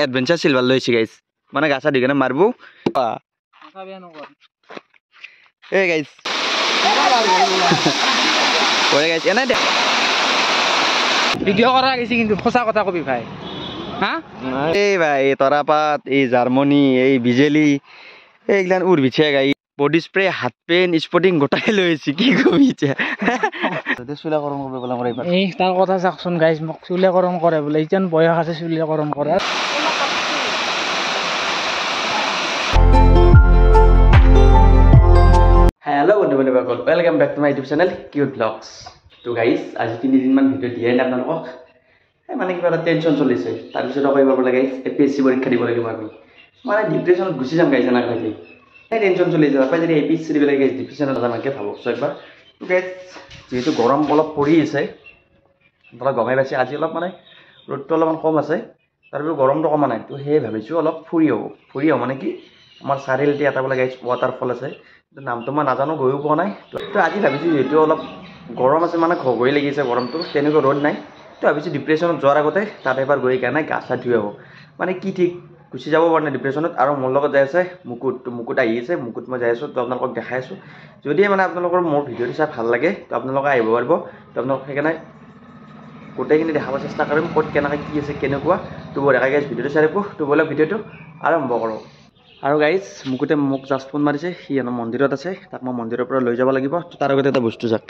adventure silver লৈছে guys মানে গাছা দি কেনে মাৰিব এই গাইজ কৰে গাইজ এনে দে ভিডিঅ' কৰা গৈছে কিন্তু সঁচা কথা কবি ভাই হা এই ভাই তৰাপাত এই জাৰ্মনী এই বিজেলি এইগিলান উৰ্বিছে গাই বডি স্প্ৰে হাত পেন স্পটিং গোটাই লৈছে কি কবি চুলাকৰণ কৰিব বোলে মোৰ এইবাৰ এই তাৰ কথা চাওকচোন গাইজ মোক চুলাকৰণ কৰে বোলে ইমান বয়স আছে চুলাকৰণ কৰাৰ হেল্ল' বন্ধু বান্ধৱীসকল welcome back to my YouTube channel cute vlogs তো গাইজ আজি 3 দিনমান ভিডিঅ' দিয়াই নাই আপোনালোকক মানে কিবা এটা টেনশ্যন চলিছে তাৰপিছত আকৌ এইবাৰ বোলে গাইজ APSC পৰীক্ষা দিব লাগিব আমি মানে ডিপ্ৰেশ্যনত গুচি যাম গাইজ এনেকৈ থাকি এই টেনশ্যন চলিছে তাৰপৰা যদি APSC দিব লাগে গাইজ ডিপ্ৰেশ্যনত যামকৈ ভাবকচোন একবাৰ তো গাইজ যিহেতু গৰম অলপ পৰি আছে ধৰক গমাই পাইছে আজি অলপ মানে ৰ'দটো অলপমান কম আছে তাৰপিছত গৰমটো কমা নাই তো সেয়ে ভাবিছোঁ অলপ ফুৰি আহোঁ মানে কি আমাৰ চাৰিআলিতে এটা বোলে গাইজ ৱাটাৰফল আছে নামটো মই নাজানো গৈও পোৱা নাই তো আজি ভাবিছোঁ যিহেতু অলপ গৰম আছে মানে ঘগৰি লাগিছে গৰমটো তেনেকুৱা ৰ'দ নাই তো ভাবিছোঁ ডিপ্ৰেশ্যনত যোৱাৰ আগতে তাত এবাৰ গৈ কাৰণে গা চা ধুই আহোঁ মানে কি ঠিক গুচি যাব পৰা নাই ডিপ্ৰেশ্যনত আৰু মোৰ লগত যাই আছে মুকুট আহি আছে মুকুট মই যাই আছোঁ তো আপোনালোকক দেখাই আছোঁ যদিহে মানে আপোনালোকৰ মোৰ ভিডিঅ'টো চাই ভাল লাগে তো আপোনালোকে আহিব পাৰিব তো আপোনালোক সেইকাৰণে গোটেইখিনি দেখাব চেষ্টা কৰিম ক'ত কেনেকৈ কি আছে কেনেকুৱা তো দেখা গাইজ ভিডিঅ'টো চাই থাকোঁ তো ব'লক ভিডিঅ'টো আৰম্ভ কৰোঁ আৰু গাইজ মুকুটে মোক জাষ্ট ফোন মাৰিছে সি মন্দিৰত আছে তাক মই মন্দিৰৰ পৰা লৈ যাব লাগিব তো তাৰ আগতে এটা বস্তু চাওক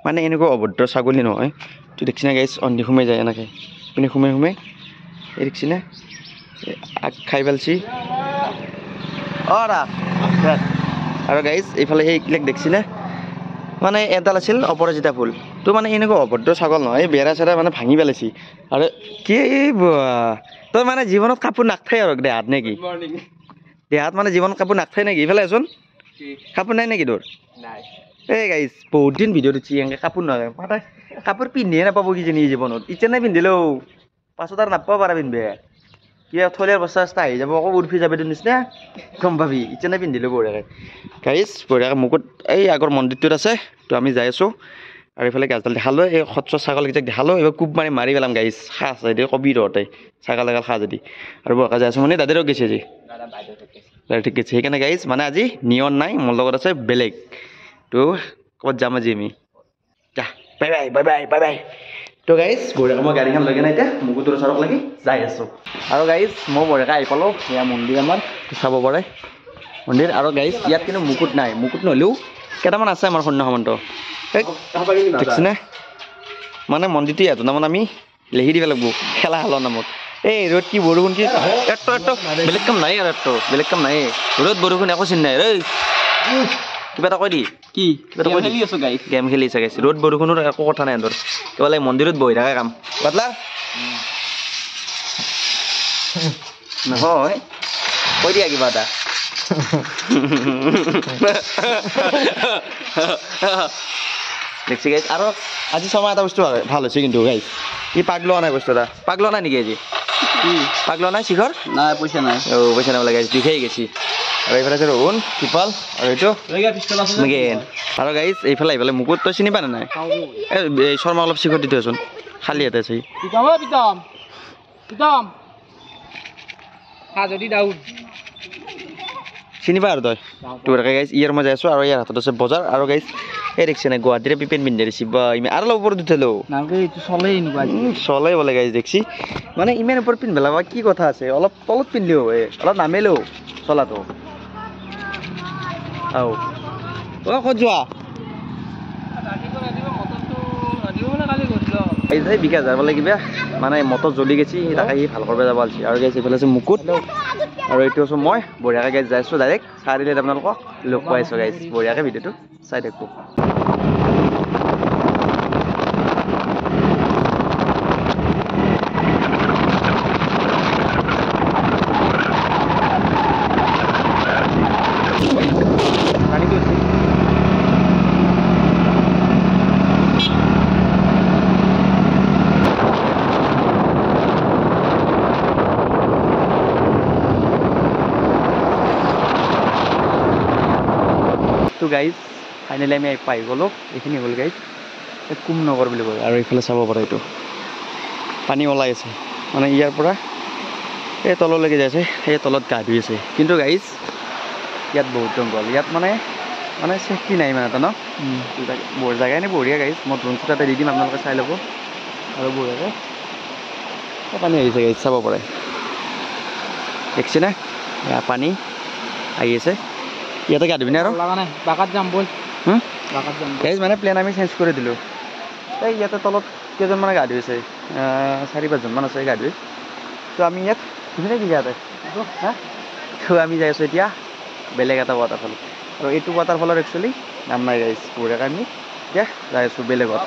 মানে এনেকুৱা অভদ্ৰ ছাগলী নহয় তো দেখিছেনে গাইজ অন্ধি সোমাই যায় এনেকৈ পিনে সোমাই এই দেখিছেনে আগ খাই পেলছি আৰু গাইজ এইফালে এইবিলাক দেখিছেনে মানে এডাল আছিল অপৰাজিতা ফুল তো মানে এনেকুৱা অভদ্ৰ ছাগল নহয় এই বেৰা চেৰা মানে ভাঙি পেলাইছি আৰু কি তই মানে জীৱনত কাপোৰ নাখায় আৰু দেহাত নে কি দেহাত মানে জীৱনত কাপোৰ নাখায় নেকি ইফালে আছোন কাপোৰ নাই নেকি তোৰ এই গাইজ বহুত দিন ভিডিঅ'ত উঠি এনেকৈ কাপোৰ নহয় মানে কাপোৰ পিন্ধিয়ে নাপাব কিজানি জীৱনত ইতেনে পিন্ধিলেও পাছত আৰু নাপাব পাৰা পিন্ধিবে কিবা থলীয়াৰ বস্তা চস্তা আহি যাব আকৌ উৰ্ফি যাবি তোৰ নিচিনা গম পাবি ইতেনে পিন্ধিলেও বঢ়িয়াকৈ গাইজ বঢ়িয়াকৈ মুকুট এই আগৰ মন্দিৰটোত আছে তো আমি যাই আছোঁ আৰু এইফালে গাছডাল দেখালোঁ এই সত্ৰ ছাগলকেইটাক দেখালোঁ এইবাৰ কোব মাৰি পেলাম গাইজ খা আছে এতিয়া কবি তহঁতে ছাগল খা যদি আৰু বৰকা যাই আছোঁ মানে দাদাৰো গৈছে আজি ঠিক আছে সেইকাৰণে গাইজ মানে আজি নিয়ন নাই মোৰ লগত আছে বেলেগ তো ক'ত যাম আজি আমি যা বাই তো গাইজ বঢ়িয়াকৈ মই গাড়ীখন লৈ কেনে এতিয়া মুকুটৰ ওচৰত লাগি যাই আছোঁ আৰু গাইজ মই বঢ়িয়াকৈ আহি পালোঁ এয়া মন্দিৰ আমাৰ চাব পাৰে মন্দিৰ আৰু গাইজ ইয়াত কিন্তু মুকুট নাই মুকুট নহ'লেও কেইটামান আছে আমাৰ সৈন্য সামন্ত দেখিছেনে মানে মন্দিৰটো ইয়াত নামত আমি লেখি দিব লাগিব খেলা নামত এই ৰ'দ কি বৰষুণ কি বেলেগ কাম নাই আৰু বেলেগ কাম নাই ৰ'দ বৰষুণ একো চিন নাই ঐ কিবা এটা কৈ দি কি কিবা এটা খেলি আছোঁ গাই গেম খেলি আছে গাইছে ৰ'দ বৰষুণৰ একো কথা নাই ধৰ কেৱল এই মন্দিৰত বহি থাকে কাম বাদলা নহয় কৈ দিয়া কিবা এটা দেখছি গাইজ আৰু আজি ছমাহ এটা বস্তু ভাল হৈছে কিন্তু গাইজ ই পাগ লোৱা নাই বস্তু এটা পাগ লোৱা নাই নেকি আজি পাগ লোৱা নাই শিখৰ নাই পইচা নাই পইচা নাপালে গাইজ দুখাই গেছি আৰু এইফালে আছে ৰহুন টিপাল আৰু এইটো মেগেন আৰু গাইজ এইফালে মুকুট তই চিনি পানে নাই এই শৰ্মা অলপ শিখৰ দি থৈচোন খালী ইয়াতে আছে চিনি পা আৰু তই তোৰ গাইজ ইয়াৰ মই যাই আছোঁ আৰু ইয়াৰ হাতত আছে বজাৰ আৰু গাইজ এই দেখিছে নাই গুৱাহাটীৰে পিপেন পিন্ধি দিছি বা ইমান আৰু অলপ ওপৰত উঠালো চলে বোলে গাইজ দেখছি মানে ইমান ওপৰত পিন্ধিব বা কি কথা আছে অলপ তলত পিন্ধিলেও অলপ নামিলেও চলাটো ক'ত যোৱা এই যে বিকাশ যাব লাগিব মানে মটৰ জ্বলি গেছি তাকে সি ভাল কৰিব যাব লাগিছে আৰু গাইজ এইফালে আছে মুকুট আৰু এইটো আছোঁ মই বঢ়িয়াকৈ গাইজ যাই আছোঁ ডাইৰেক্ট চাৰিআলিত আপোনালোকক লগ পাই আছোঁ গাইজ বঢ়িয়াকৈ ভিডিঅ'টো চাই থাকোঁ তো গাইজ ফাইনেলি আমি পাই গ'লোঁ এইখিনি হ'ল গাইজ কুমনগৰ বুলি কয় আৰু এইফালে চাব পাৰে এইটো পানী ওলাই আছে মানে ইয়াৰ পৰা এই তললৈকে যাইছে সেই তলত গা ধুই আছে কিন্তু গাইজ ইয়াত বহুত জংঘল ইয়াত মানে চেফটি নাই মানে এটা ন জেগাই নে বঢ়িয়া গাইজ মই ড্ৰোন শ্বট এটা দি দিম আপোনালোকে চাই ল'ব আৰু বঢ়িয়াকৈ পানী আহিছে গাইজ চাব পাৰে দেখিছেনে পানী আহি আছে ইয়াতে গা ধুবিনে আৰু বাগাত যাম বল বাগাত যাম গাইজ মানে প্লেন আমি চেঞ্জ কৰি দিলোঁ এই ইয়াতে তলত কেইজনমানে গা ধুইছে 4-5জনমান আছে গা ধুই তো আমি ইয়াত ধুবিনে কি ইয়াতে হা তো আমি যাই আছোঁ এতিয়া বেলেগ এটা ৱাটাৰফল আৰু এইটো ৱাটাৰফলৰ একচুৱেলি নাম নাই গাইজ বঢ়িয়াকৈ আমি এতিয়া যাই আছোঁ বেলেগত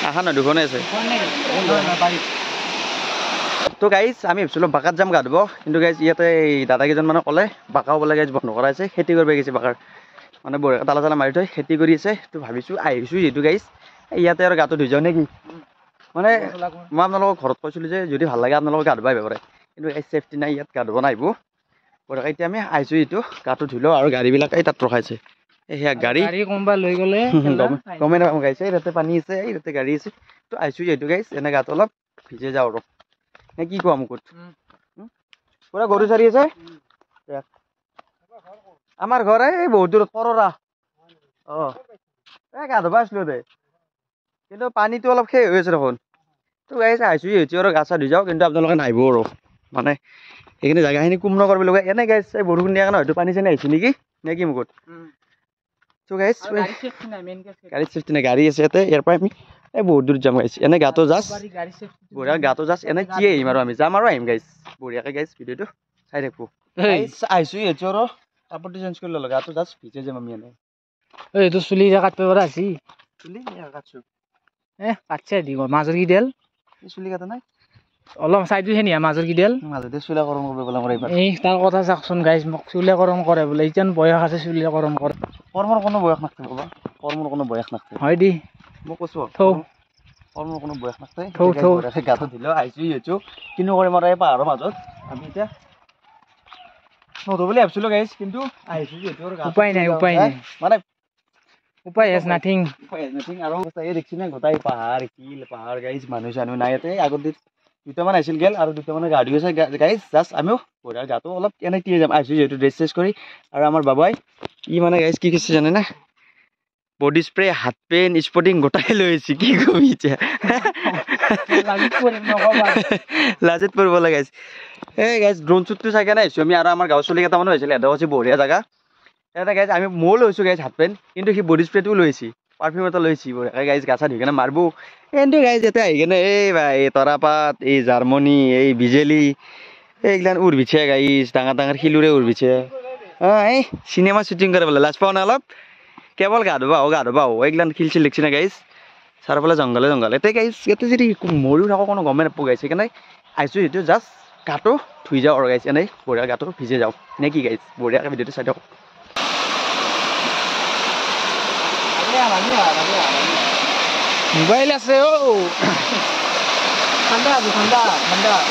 আহা নহয় দুখনে আছে তো গাইজ আমি ভাবিছিলোঁ বাকাত যাম গা ধুব কিন্তু গাইজ ইয়াতে দাদা কেইজনমানে ক'লে বাকা বোলে গাইজ বন্ধ কৰা আছে খেতি কৰিব গৈছে বাকাৰ মানে বঢ়িয়াকৈ তালা চালা মাৰি থৈ খেতি কৰি আছে তো ভাবিছোঁ আহিছোঁ যিহেতু গাইজ ইয়াতে আৰু গাটো ধুই যাওঁ নেকি মানে মই আপোনালোকক ঘৰত কৈছিলোঁ যে যদি ভাল লাগে আপোনালোকক গা ধুব আহিব পাৰে কিন্তু এই চেফটি নাই ইয়াত গা ধুব নাহিব বঢ়িয়াকৈ এতিয়া আমি আহিছোঁ এইটো গাটো ধুই লওঁ আৰু গাড়ীবিলাক এই তাত ৰখাইছে সেয়া গাড়ী কোনোবা লৈ গ'লে গমেই নাপাম গাইছে এই তাতে পানী আছে এই তাতে গাড়ী আছে তো আহিছোঁ যিহেতু গাইজ এনে গাটো অলপ ভিজে যাওঁ আৰু নে কি কোৱা মুকুত পুৰা গৰু চাৰি আছে আমাৰ ঘৰ এই বহুত দূৰত পৰৰা অঁ এই গা ধুব আছিলোঁ দে কিন্তু পানীটো অলপ শেষ হৈ আছে দেখোন তো গাইজ আহিছোঁ যিহেতু আৰু গা চা ধুই যাওঁ কিন্তু আপোনালোকে নাহিব আৰু মানে সেইখিনি জেগাখিনি কুম নকৰিব লগা এনে গাইজ এই বৰষুণ দিয়া কাৰণে হয়তো পানী চানী আহিছে নেকি নে কি মুকুত তো গাইজ গাড়ী চেফটি নাই গাড়ী আছে ইয়াতে ইয়াৰ পৰা আমি এই বহুত দূৰত যাম গাইজ এনে গাটো জাষ্ট বঢ়িয়া গাটো জাষ্ট এনে কি আহিম আৰু আমি যাম আৰু আহিম গাইজ বঢ়িয়াকৈ গাইজ ভিডিঅ'টো চাই থাকোঁ আহিছোঁ এইটো আৰু কাপোৰটো চেঞ্জ কৰি ল'লোঁ গাটো জাষ্ট ভিজে যাম আমি এনেই এইটো চুলি কাটব পৰা আছি চুলি কাটছোঁ কাটছে দি মাজৰ কিডাল চুলি কাটা নাই অলপ চাইডটো সেনিয়া মাজৰ কিডাল মাজতে চুলাকৰণ কৰিব পেলাই মোৰ এইবাৰ এই তাৰ কথা চাওকচোন গাইজ মোক চুলিকৰণ কৰে বোলে ইমান বয়স আছে চুলিকৰণ কৰে কৰ্মৰ কোনো বয়স নাথাকে বাবা কৰ্মৰ কোনো বয়স নাথাকে হয় দি মই কৈছোঁ থৌ কৰ্মৰ কোনো বয়স নাথাকে থৌ থৌ গাটো দিলেও আহিছোঁ যিহেতু কিনো কৰিম আৰু এই পাহাৰৰ মাজত আমি এতিয়া নধো বুলি ভাবিছিলোঁ গাইজ কিন্তু আহিছোঁ যিহেতু উপায় নাই মানে উপায় হেজ নাথিং আৰু এই দেখিছি না গোটাই পাহাৰ কিল পাহাৰ গাইজ মানুহ চানুহ নাই ইয়াতে আগত দুটামান আহিছিল গেল আৰু দুটামানে গা ধুই আছে গাইজ জাষ্ট আমিও বঢ়িয়া গাটো অলপ এনেই তিয়াই যাম আহিছোঁ যিহেতু ড্ৰেছ চেছ কৰি আৰু আমাৰ বাবাই ই মানে গাইজ কি কৈছে জানে না বডি স্প্ৰে হাত পেন স্পৰ্টিং গোটাই লৈ আহিছে কি কবি এতিয়া লাজত পৰিব লাগে গাইজ এই গাইজ ড্ৰোন শ্বুটটো চাই কেনে আহিছোঁ আমি আৰু আমাৰ গাঁৱৰ চলি কেইটামানো হৈছিলে এটা হৈছে বঢ়িয়া জেগা এটা গাইজ আমি ময়ো লৈছোঁ গাইজ হাত পেন কিন্তু সি বডি স্প্ৰেটোও লৈছে পাৰফিউম এটা লৈছে বঢ়িয়াকৈ গাইজ গা চা ধুই কেনে মাৰিব কিন্তু গাইজ ইয়াতে আহি কেনে এই এই তৰাপাত এই জাৰ্মনী এই বিজেলি এইগিলান উৰবিছে গাইজ ডাঙৰ ডাঙৰ শিলুৰে উৰবিছে অঁ এই চিনেমা শ্বুটিং কৰে বোলে লাজ পাওঁ না অলপ কেৱল গা ধুবা আহো এইগিলান শিল চিল লিখিছে না গাইজ চাৰিওফালে জংঘলে এতিয়া গাইজ ইয়াতে যদি মৰিও থাকোঁ কোনো গমেই নাপাওঁ গাইজ সেইকাৰণে আহিছোঁ সেইটো জাষ্ট গাটো ধুই যাওঁ আৰু গাইজ এনেই বঢ়িয়া গাটো ভিজে যাওঁ নে কি গাইজ বঢ়িয়াকৈ ভিডিঅ'টো চাই থাকক মোবাইল আছে অ ঠাণ্ডা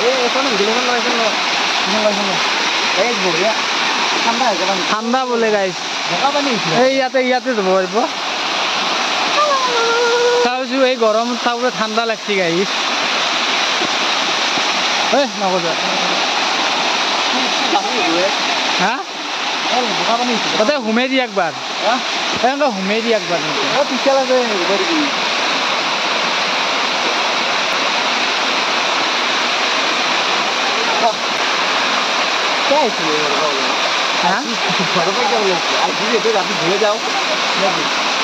এই এখন ভিডিঅ'খন লগাইছে বঢ়িয়া ঠাণ্ডা হৈছে ঠাণ্ডা বোলে গাইজ এই ইয়াতে যাব পাৰিব চাওঁছোঁ এই গৰমত চাবলৈ ঠাণ্ডা লাগছে গাইজ নক'বা হা তাতে সোমাই দি একবাৰ এনেকৈ সোমাই দি একবাৰ পিছাল আছে ধুয়ে যাওঁ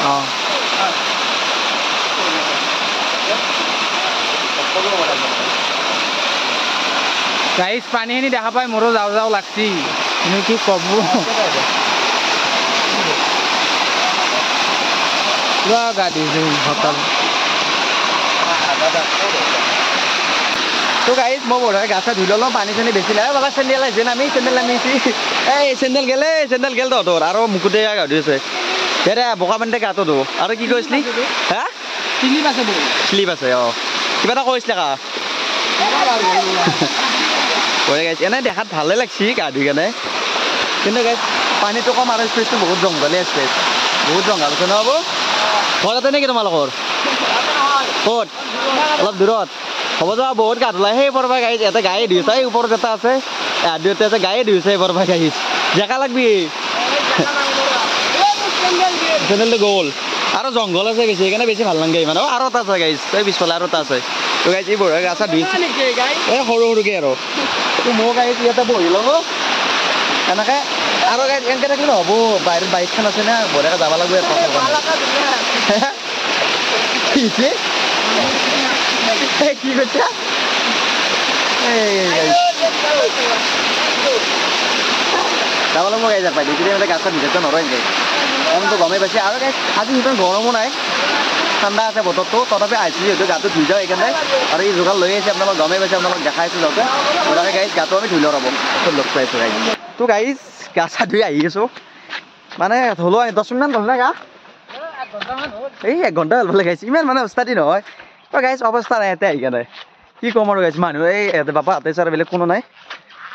অঁ গাইজ পানীখিনি দেখা পাই মোৰো যাওঁ লাগছি কিন্তু কি ক'ব পুৰা গা ধুইছোঁ হোটেল তো গাইজ মই বঢ়িয়াকৈ গা চা ধুই ল'লোঁ পানী চানী বেছি নাই বাবা চেণ্ডেল আহিছে আমি চেণ্ডেল নামিছি এই চেণ্ডেল গেল তহঁতৰ আৰু মুকুতে গা ধুইছে দে বোকা পানীতে গাটো ধো আৰু কি কৈছিলি হা শ্লিপ আছে অঁ কিবা এটা কৈছিলে কা বঢ়িয়া গাইজ এনেই দেখাত ভালে লাগছি গা ধুই কেনে কিন্তু গাইজ পানীটো কম আৰু স্পেচটো বহুত জংঘলীয়া স্পেচ বহুত জংঘল আছে নহ'ব ঘৰতে নেকি তোমালোকৰ ক'ত অলপ দূৰত হ'ব যোৱা বহুত গা ধুলাই সেই পৰবা গাড়ীত এটা গাড়ী ধুইছে এই ওপৰত এটা আছে দুটা আছে গাড়ী ধুইছে এই পৰবা গাড়ীত জেকা লাগবি চেনেলটো গ'ল আৰু জংঘল আছে বেছি সেইকাৰণে বেছি ভাল নালাগে ইমান আৰু এটা আছে গাড়ী এই পিছফালে আৰু এটা আছে তো গাড়ী এই বঢ়িয়া গা চা ধুইছে এই সৰু সৰুকৈ আৰু মোৰ গাড়ীত ইয়াতে বহি ল'ব এনেকৈ আৰু গাড়ীত এনেকৈ থাকিলে নহ'ব বাহিৰত বাইকখন আছে না বঢ়িয়াকৈ যাব লাগিব কি কৈছা যাব লাগিব গাড়ী যাক পাই দেখিলে মানে গা চা ভিতৰটো নৰয় গাড়ী গৰমটো গমেই পাইছে আৰু গাড়ী আজি সিহঁতৰ গৰমো নাই ঠাণ্ডা আছে বতৰটো তথাপি আহিছোঁ যিহেতু গাটো ধুই যাওঁ সেইকাৰণে আৰু এই যোগাৰ লৈ আহিছে আপোনালোক গমেই পাইছে আপোনালোক দেখাইছোঁ যাওঁতে গতিকে গাড়ীত গাটো আমি ধুই লওঁ ৰ'ব লগ পাইছোঁ গাড়ী তো গাড়ী গা চা ধুই আহি আছোঁ মানে ধুলো 10 মিনিটমান ধুল না গা এই 1 ঘণ্টা হ'ল বোলে গাইছে ইমান মানে অৱস্থাতি নহয় তো গাইছ অৱস্থা নাই ইয়াতে আহি কেনে কি ক'ম আৰু গাইছ মানুহ এই বাপা হাতে চাৰ বেলেগ কোনো নাই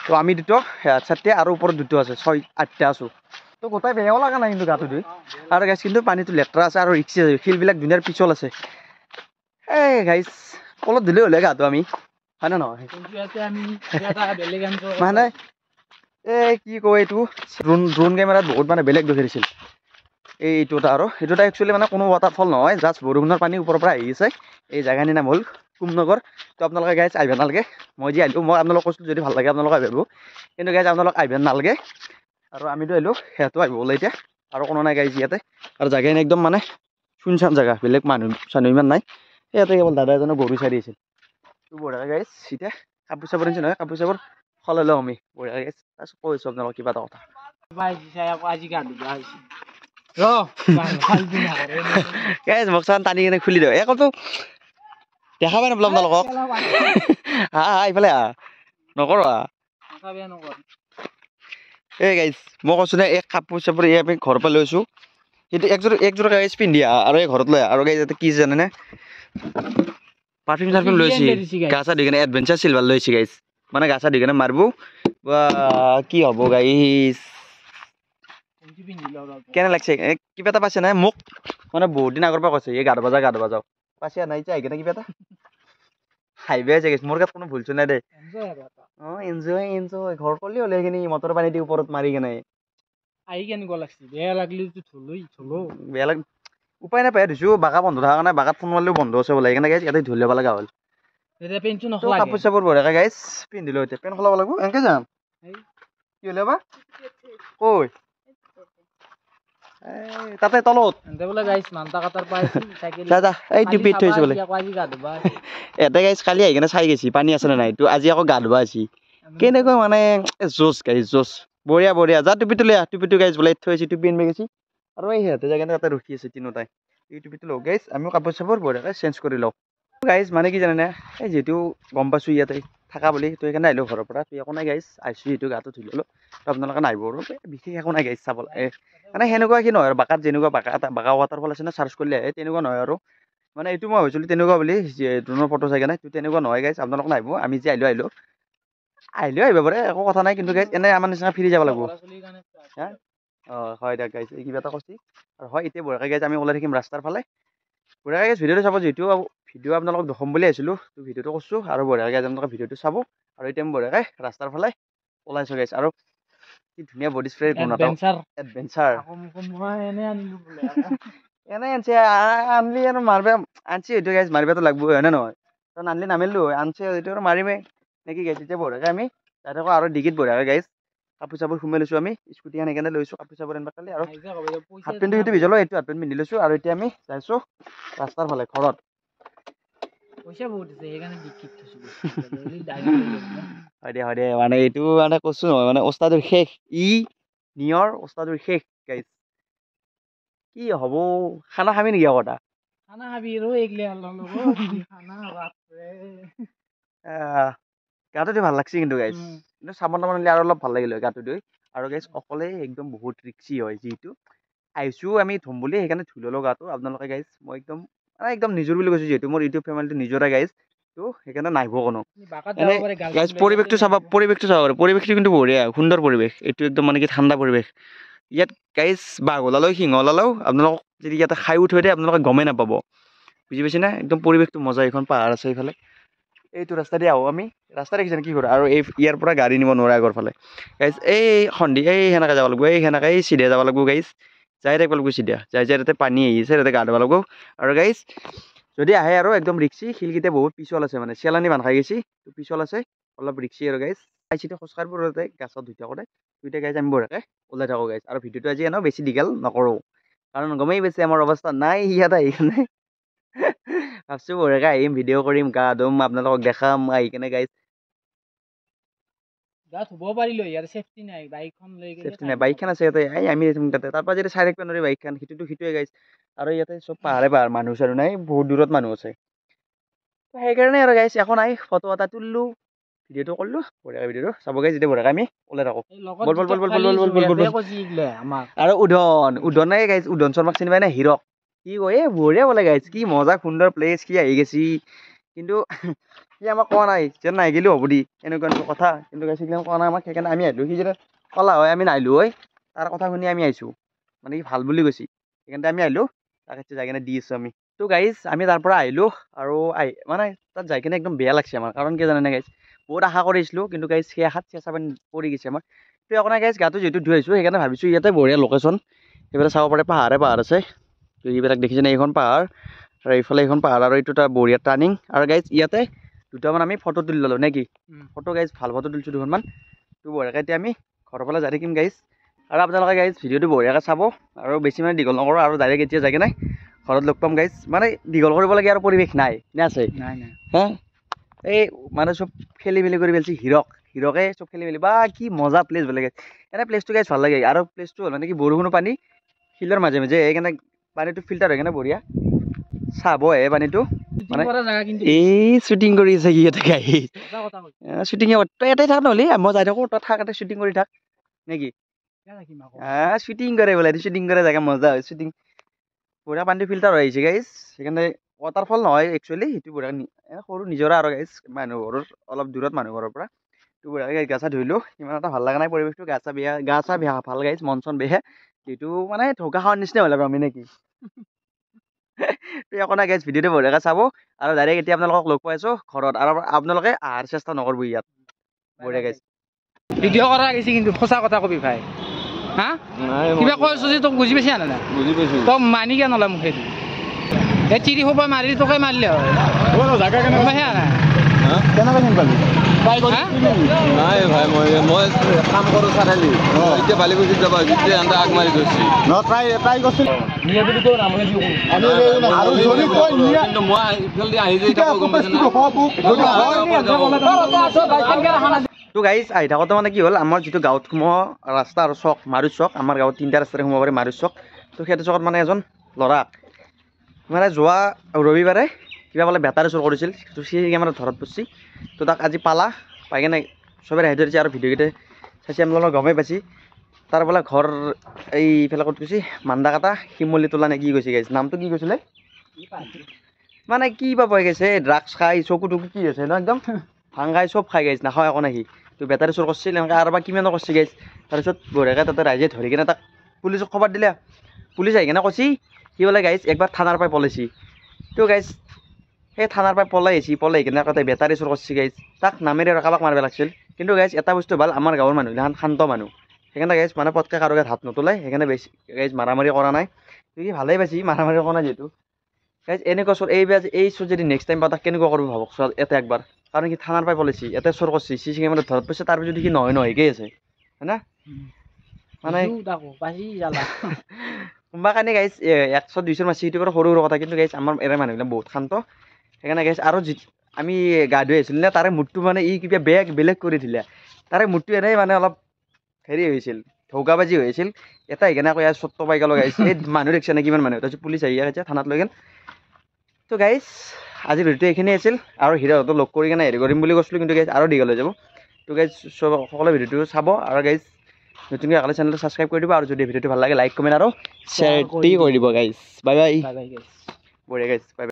তো আমি দুটো চাৰটে আৰু ওপৰত দুটো আছে 6-8টা আছোঁ তো গোটাই বেয়াও লগা নাই কিন্তু গাটো ধুই আৰু গাইছ কিন্তু পানীটো লেতেৰা আছে আৰু ৰিক্সি আছে শিলবিলাক ধুনীয়াৰ পিছল আছে এই গাইছ কলত ধুলেই হ'লে গাটো আমি হয় নে নহয় মানে এই কি কয় এইটো ড্ৰোন কেমেৰাত বহুত মানে বেলেগ দেখি দিছিল এইটো আৰু এইটো একচুৱেলি মানে কোনো ৱাটাৰফল নহয় জাষ্ট বৰষুণৰ পানী ওপৰৰ পৰা আহি আছে এই জেগাখিনিৰ নাম হ'ল কুমনগৰ তো আপোনালোকে গাইজ আহিব নালাগে মই যি আহিলোঁ মই আপোনালোকক কৈছিলোঁ যদি ভাল লাগে আপোনালোকে আহিব কিন্তু গাইজ আপোনালোক আহিব নালাগে আৰু আমিতো আহিলোঁ সিহঁতো আহিব বোলে এতিয়া আৰু কোনো নাই গাইজ ইয়াতে আৰু জেগাখিনি একদম মানে শুনচান জেগা বেলেগ মানুহ চানুহ ইমান নাই ইয়াতে কেৱল দাদা এজনে গৰু চাৰি আছিল তো বঢ়িয়া গাইজ এতিয়া কাপোৰ চাপোৰ আনিছে নহয় কাপোৰ চাপোৰ সলাই লওঁ আমি বঢ়িয়া গাইজ তাৰপিছত কৈছোঁ আপোনালোকক কিবা এটা কথা গাইজ মুখখন টানি কিনে খুলি দিওঁ একোতো দেখা পাই নাপালোঁ আপোনালোকক হা এইফালে নকৰোঁ এই গাইজ মই কৈছোঁ নে এই কাপোৰ চাপোৰ এই আমি ঘৰৰ পৰা লৈছোঁ সেইটো একযোৰ গাইজ পিন্ধি আৰু এই ঘৰত লৈ আৰু গাইজ ইয়াতে কি জানেনে পাৰফিউম চাৰফিউম লৈছে গা চা ধুই কিনে এডভেঞ্চাৰ চিলভাৰ লৈছে গাইজ মানে গা চা ধুই কিনে মাৰিব বা কি হ'ব গাইজ কেনে লাগছে কিবা এটা পাইছে নাই মোক মানে বহুত দিন আগৰ পৰা কৈছে এই গা ধুবা যাওঁ পাইছে নাই যে আহি কিনে কিবা এটা হাইবে আছে গাইজ মোৰ গাত কোনো ভুলছো নাই দেই অঁ এনজয় ঘৰ কৰিলে হ'লে সেইখিনি মটৰ পানী দি ওপৰত মাৰি কেনে আহি কেনেকুৱা লাগছে বেয়া লাগিলে বেয়া লাগ উপায় নাপায় ধুইছোঁ বাগা বন্ধ থকা কাৰণে বাগাত ফোন মাৰিলেও বন্ধ আছে বোলে সেইকাৰণে গাইজ ইয়াতে ধুই ল'ব লগা হ'ল কাপোৰ চাপোৰ বঢ়িয়াকৈ গাইজ পিন্ধিলোঁ এতিয়া পেণ্ট সলাব লাগিব এনেকৈ যাম কি হ'লে বা কৈ তাতে তলত এই টিপিত থৈছে বোলে ইয়াতে গাইজ কালি আহি কিনে চাই গৈছি পানী আছে নে নাই তো আজি আকৌ গা ধুবা আছি কেনেকৈ মানে জোচ গাইজ জোচ বঢ়িয়া যা টুপিটো লৈ টুপিটো গাইজ বোলে থৈ আহিছে টুপি আনিব গৈছি আৰু এই সিহঁতে যাই কিনে তাতে ৰখি আছে তিনিওটাই এই টুপিটো লওঁ গাইজ আমিও কাপোৰ চাপোৰ বঢ়িয়াকৈ চেঞ্জ কৰি লওঁ গাইজ মানে কি জানেনে এই যিহেতু গম পাইছোঁ ইয়াতে থাকা বুলি তো সেইকাৰণে আহিলোঁ ঘৰৰ পৰা তো একো নাই গাইজ আহিছোঁ যিহেতু গাটো ধুই ল'লোঁ তো আপোনালোকে নাহিব আৰু বিশেষ একো নাই গাইজ চাব মানে সেনেকুৱা কি নহয় আৰু বাকাত যেনেকুৱা বাকা ৱাটাৰফল আছে না চাৰ্চ কৰিলে তেনেকুৱা নহয় আৰু মানে এইটো মই ভাবিছিলোঁ তেনেকুৱা বুলি ড্ৰোনৰ ফটো চাই কিনে তেনেকুৱা নহয় গাইজ আপোনালোক নাহিব আমি যে আহিলোঁ আহিব পাৰে একো কথা নাই কিন্তু গাইজ এনেই আমাৰ নিচিনা ফিৰি যাব লাগিব হা অঁ হয় দিয়ক গাইজ এই কিবা এটা কৈছে আৰু হয় এতিয়া বঢ়িয়াকৈ গাইজ আমি ওলাই থাকিম ৰাস্তাৰ ফালে বঢ়িয়াকৈ গাইজ ভিডিঅ'টো চাব যিহেতু ভিডিঅ' আপোনালোকক দেখাম বুলি আহিছিলোঁ তো ভিডিঅ'টো কৈছোঁ আৰু বঢ়িয়াকৈ গাইজ আপোনালোকে ভিডিঅ'টো চাব আৰু এতিয়া আমি বঢ়িয়াকৈ ৰাস্তাৰ ফালে ওলাইছোঁ গাইজ আৰু কি ধুনীয়া বডি স্প্ৰে এডভেঞ্চাৰ এনে আনছে আনলি আৰু মাৰিব আনছি সেইটো গাইজ মাৰিবতো লাগব হয়নে নহয় তই আনলি নামিলোঁ আনছে সেইটো আৰু মাৰিমেই নেকি গাইজ এতিয়া বঢ়িয়াকৈ আমি তাতে আকৌ আৰু ডিগিত বঢ়িয়াকৈ গাইজ কাপোৰ চাপোৰ সোমাই লৈছোঁ আমি স্কুটিখন সেইকাৰণে লৈছোঁ কাপোৰ চাপোৰ আনিব কালি আৰু হাফ পেণ্টটো সেইটো ভিজালোঁ এইটো হাফ পেণ্ট পিন্ধি লৈছোঁ আৰু এতিয়া আমি যাইছোঁ ৰাস্তাৰ ফালে ঘৰত হয় দিয়া মানে এইটো মানে কৈছোঁ নহয় মানে ওস্তাদৰ শেষ নিয়ৰ ওস্তাদৰ শেষ গাইজ কি হ'ব খানা খাবি নেকি আকৌ গাটো ধুই ভাল লাগছে কিন্তু গাইজ কিন্তু চাবোন তাবোন আনিলে আৰু অলপ ভাল লাগিল হয় গাটো ধুই আৰু গাইজ অকলে একদম বহুত ৰিক্সি হয় যিহেতু আহিছোঁ আমি ধুম বুলি সেইকাৰণে ধুই ল'লোঁ গাটো আপোনালোকে গাইজ মই একদম নিজৰ বুলি কৈছোঁ যিহেতু মোৰ ইউটিউব ফেমিলিটো নিজৰে গাইজ তো সেইকাৰণে নাহিব কোনো এনে গাইজ পৰিৱেশটো চাব পৰিৱেশটো কিন্তু বঢ়িয়া সুন্দৰ পৰিৱেশ এইটো একদম মানে কি ঠাণ্ডা পৰিৱেশ ইয়াত গাইজ বাঘ ওলালেও সিংহ ওলালেও আপোনালোকক যদি ইয়াতে খাই থৈ দিয়ে আপোনালোকে গমেই নাপাব বুজি পাইছেনে একদম পৰিৱেশটো মজা এইখন পাহাৰ আছে এইফালে এইটো ৰাস্তা দি আহোঁ আমি ৰাস্তা দেখিছেনে কি কৰোঁ আৰু এই ইয়াৰ পৰা গাড়ী নিব নোৱাৰে আগৰ ফালে গাইজ এই সন্ধি এই সেনেকৈ যাব লাগিব এই সেনেকৈ এই চিধা যাব লাগিব গাইজ যাই থাকিব লাগিব চিধা যাই তাতে পানী আহিছে তাতে গা ধুব লাগিব আৰু গাইজ যদি আহে আৰু একদম ৰিক্সি শিলকেইটা বহুত পিছল আছে মানে চেলানি বান্ধ খাই গৈছি পিছল আছে অলপ ৰিক্সি আৰু গাইজ চাইচিতে খোজকাঢ়িব তাতে গাছত ধুই থাকোঁতে দুইটা গাইজ আমি বঢ়িয়াকৈ ওলাই থাকোঁ গাইজ আৰু ভিডিঅ'টো আজি এনেও বেছি দীঘল নকৰোঁ কাৰণ গমেই বেছি আমাৰ অৱস্থা নাই ইয়াত আহি কিনে ভাবছোঁ বঢ়িয়াকৈ আহিম ভিডিঅ' কৰিম গা ধুম আপোনালোকক দেখাম আহি কিনে গাইজ গাত ধুব পাৰিলো ইয়াৰ চেফটি নাই বাইকখন লৈ চেফটি নাই বাইকখন আছে ইয়াতে এই আমি তাতে তাৰপৰা যদি চাই থাকিব নোৱাৰি বাইকখন সিটোৱে গাইজ আৰু ইয়াতে চব পাহাৰে মানুহ চানুহ নাই বহুত দূৰত মানুহ আছে সেইকাৰণে আৰু গাইজ এখন আহি ফটো এটা তুলিলোঁ ভিডিঅ'টো কৰিলোঁ বঢ়িয়াকৈ ভিডিঅ'টো চাব গাইজ যেতিয়া বঢ়িয়াকৈ আমি ওলাই থাকোঁ আৰু উদনে গাইজ উদন শৰ্মাক চিনি পাই নাই হিৰক কি কয় এই বঢ়িয়া বোলে গাইজ কি মজা সুন্দৰ প্লেচ কি আহি গৈছি কিন্তু সি আমাক কোৱা নাই যেন নাহি গ'লেও হ'ব দি এনেকুৱা কথা কিন্তু গাইজ সেইবিলাক কোৱা নাই আমাক সেইকাৰণে আমি আহিলোঁ সি যেতিয়া ক'লা হয় আমি নাহিলোঁ হয় তাৰ কথা শুনি আমি আহিছোঁ মানে সি ভাল বুলি কৈছে সেইকাৰণে আমি আহিলোঁ তাক যাই কিনে দি আছোঁ আমি তো গাইজ আমি তাৰ পৰা আহিলোঁ আৰু মানে তাত যাই কিনে একদম বেয়া লাগছে আমাৰ কাৰণ কি জানেনে গাইজ বহুত আশা কৰিছিলোঁ কিন্তু গাইজ সেই আশাত চেঁচা পানী পৰি গৈছে আমাৰ তো একো নাই গাইজ গাটো যিহেতু ধুই আহিছোঁ সেইকাৰণে ভাবিছোঁ ইয়াতে বঢ়িয়া লোকেশ্যন সেইফালে চাব পাৰে পাহাৰ আছে তো এইবিলাক দেখিছেনে এইখন পাহাৰ আৰু এইফালে এইখন পাহাৰ আৰু এইটো এটা বঢ়িয়া টাৰ্ণিং আৰু গাইজ ইয়াতে দুটামান আমি ফটো তুলি ল'লোঁ নে কি ফটো গাইজ ভাল ফটো তুলিছোঁ দুখনমান তো বঢ়িয়াকৈ এতিয়া আমি ঘৰৰ ফালে যাই থাকিম গাইজ আৰু আপোনালোকে গাইজ ভিডিঅ'টো বঢ়িয়াকৈ চাব আৰু বেছি মানে দীঘল নকৰোঁ আৰু ডাইৰেক্ট এতিয়া যাই কিনে ঘৰত লগ পাম গাইজ মানে দীঘল কৰিব লাগে আৰু পৰিৱেশ নাই নে আছে হা এই মানে চব খেলি মেলি কৰি পেলাইছে হিৰকে চব খেলি মেলি বা কি মজা প্লেচ বেলেগ এনে প্লেচটো গাইজ ভাল লাগে আৰু প্লেচটো হ'ল মানে কি বৰষুণৰ পানী শিলৰ মাজে মাজে সেইকাৰণে পানীটো ফিল্টাৰ হৈ কিনে বঢ়িয়া চাব আহে পানীটো মানে এই শ্বুটিং কৰি আছে কি ইয়াতে গাই শ্বুটিং তই ইয়াতে থাক নহ'লে মই যাই থাকোঁ তই থাক ইয়াতে শ্বুটিং কৰি থাক নেকি শ্বুটিং কৰে বোলে শ্বুটিং কৰে জেগা মজা হয় শ্বুটিং বঢ়িয়া পানীটো ফিল্টাৰ হৈ আহিছে গাইজ সেইকাৰণে ৱাটাৰফল নহয় একচুৱেলি সেইটো বঢ়িয়া সৰু নিজৰা আৰু গাইজ মানুহ ঘৰৰ অলপ দূৰত মানুহ ঘৰৰ পৰা তো বঢ়িয়াকৈ গা চা ধুলোঁ ইমান এটা ভাল লগা নাই পৰিৱেশটো গা চা বেয়া ভাল গাইজ মন চন বেয়া যিটো মানে ঢৌকা খাৱাৰ নিচিনা হ'ল আৰু আমি নেকি তো একো নাই গাইজ ভিডিঅ'টো বঢ়িয়াকৈ চাব আৰু ডাইৰেক্ট এতিয়া আপোনালোকক লগ পাই আছোঁ ঘৰত আৰু আপোনালোকে অহাৰ চেষ্টা নকৰিব ইয়াত বঢ়িয়া গাইজ ভিডিঅ' কৰা গৈছে কিন্তু সঁচা কথা কবি ভাই হা কিবা কৈ আছোঁ যে তোক বুজি পাইছা না বুজি পাইছোঁ তই মানি কিয় নলয় মোক সেইটো এই চিৰি সোপা মাৰি তোকে মাৰিলে হয় কেনেকৈ চিনি পাবি নাই ভাই মই কাম কৰোঁ চাৰিআলি এতিয়া বালিকুছিত যাব যেতিয়া এনে আগ মাৰি গৈছে ট্ৰাই কৰিছিল কিন্তু মই ইফালে আহি যাই থাকোঁ গম পাইছেনে তো গাইজ আহি থাকোঁতে মানে কি হ'ল আমাৰ যিটো গাঁৱত সোমোৱা ৰাস্তা আৰু চক মাৰুচ চক আমাৰ গাঁৱত তিনিটা ৰাস্তাৰে সোমাব পাৰি মাৰুচ চক তো সেইটো চকত মানে এজন ল'ৰাক মানে যোৱা ৰবিবাৰে কিবা বোলে বেটাৰী চুৰ কৰিছিল তো চি কেমেৰাত ধৰত পৰিছে তো তাক আজি পাই কিনে চবে ৰাহি ধৰিছে আৰু ভিডিঅ'কেইটা চাইছে আপোনালোকে গমেই পাইছে তাৰ বোলে ঘৰ এইফালে ক'ত গৈছে মান্দা কাটা শিমলি তোলা নে কি গৈছে গাইছে নামটো কি কৈছিলে মানে কি বা পাই গৈছে ড্ৰাগছ খাই চকু টকু কি হৈছে ন একদম ভাং খাই চব খাই গাইছে নাখাওঁ একো নাই সি তো বেটাৰী চুৰ কৰিছিল এনেকৈ আৰু বা কিমানো কৰিছে গাইছে তাৰপিছত বঢ়িয়াকৈ তাতে ৰাইজে ধৰি কিনে তাক পুলিচক খবৰ দিলে পুলিচ আহি কিনে কৈছে সি বোলে গাইছে একবাৰ থানাৰ পৰাই পলাইছে তো গাইছে সেই থানাৰ পৰা পলাই কিনে তাতে বেটাৰী চুৰ কৰিছে গাইজ তাক নামেৰে আৰু কাৰোবাক মাৰিব লাগিছিল কিন্তু গাইজ এটা বস্তু ভাল আমাৰ গাঁৱৰ মানুহ এইগিলাখান শান্ত মানুহ সেইকাৰণে গাইজ মানে পটকৈ কাৰো গাত হাত নোতোলাই সেইকাৰণে বেছি গাইজ মাৰামাৰি কৰা নাই সি ভালেই পাইছে মাৰামাৰি কৰা নাই যিহেতু গাইজ এনেকুৱা চোৰ এই চোৰ যদি নেক্সট টাইম পাওঁ তাক কেনেকুৱা কৰিব ভাবক চোৱা এটা একবাৰ কাৰণ সি থানাৰ পৰাই পলাইছে ইয়াতে চুৰ কৰিছে চি কেমেৰাত ধৰত পাইছে তাৰপিছত সি নহয়কেই আছে হয় না মানে কোনোবা কাৰণে গাইজ 100-200 মাছি সেইটো বাৰু সৰু সৰু কথা কিন্তু গাইজ আমাৰ এৰে মানুহবিলাক বহুত শান্ত সেইকাৰণে গাইজ আৰু আমি গা ধুই আহিছিলোঁ নে তাৰে মুডটো মানে ই কিবা বেলেগ কৰি দিলে তাৰে মুডটো এনেই মানে অলপ হেৰি হৈছিল ঢৌকাবাজি হৈছিল এটা সেইকাৰণে আকৌ ইয়াৰ চত্ব পাই গ'ল গাইজ এই মানুহ দেখিছে নে কিমান মানুহ তাৰপিছত পুলিচ আহি আহিছে থানাত লৈ গ'ল তো গাইজ আজি ভিডিঅ'টো এইখিনি আছিল আৰু হিৰহঁতক লগ কৰি কিনে হেৰি কৰিম বুলি কৈছিলোঁ কিন্তু গাইজ আৰু দীঘল হৈ যাব তো গাইজ চব সকলোৱে ভিডিঅ'টো চাব আৰু গাইজ নতুনকৈ আগলৈ চেনেলটো ছাবস্ক্ৰাইব কৰি দিব আৰু যদি ভিডিঅ'টো ভাল লাগে লাইক কমেণ্ট আৰু শ্বেয়াৰ কৰি দিব গাইজ বাই বাই বঢ়িয়া গাইজ বাই বাই